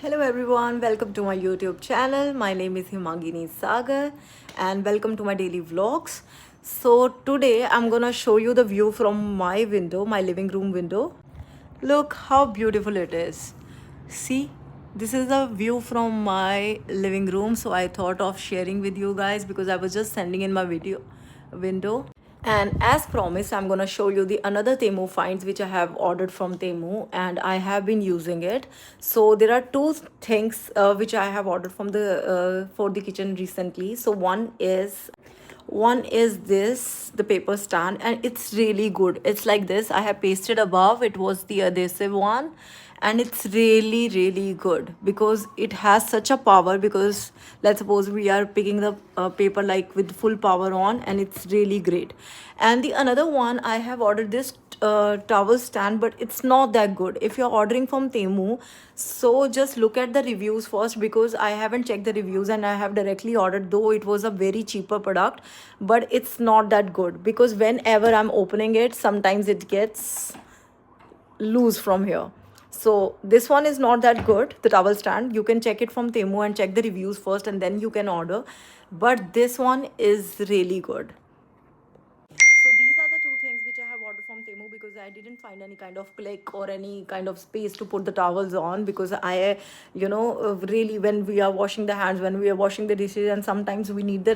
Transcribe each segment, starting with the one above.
Hello everyone, welcome to my YouTube channel. My name is Himangini Sagar and welcome to my daily vlogs. So today I'm gonna show you the view from my window, my living room window. Look how beautiful it is. See, this is the view from my living room. So I thought of sharing with you guys because I was just sending in my video window. And as promised, I'm gonna show you the another Temu finds which I have ordered from Temu and I have been using it. So there are two things which I have ordered from the for the kitchen recently. So one is this, the paper stand, and it's really good. It's like this. I have pasted above. It was the adhesive one, and it's really good because it has such a power. Because let's suppose we are picking the paper like with full power on, and it's really great. And the another one, I have ordered this towel stand, but it's not that good. If you're ordering from Temu, so just look at the reviews first, because I haven't checked the reviews and I have directly ordered, though it was a very cheaper product, but it's not that good. Because whenever I'm opening it, sometimes it gets loose from here. So this one is not that good, the towel stand. You can check it from Temu and check the reviews first, and then you can order. But this one is really good. So these are the two things which I have ordered from Temu, because I didn't find any kind of click or any kind of space to put the towels on. Because really, when we are washing the hands, when we are washing the dishes, and sometimes we need the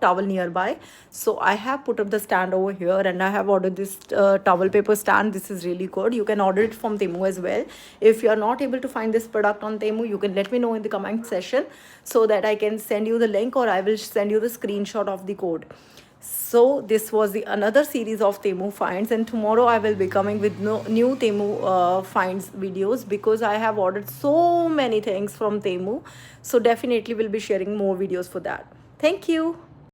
towel nearby. So I have put up the stand over here, and I have ordered this towel paper stand. This is really good. You can order it from Temu as well. If you are not able to find this product on Temu, you can let me know in the comment section so that I can send you the link, or I will send you the screenshot of the code. So this was the another series of Temu finds, and tomorrow I will be coming with new Temu finds videos, because I have ordered so many things from Temu. So definitely will be sharing more videos for that. Thank you.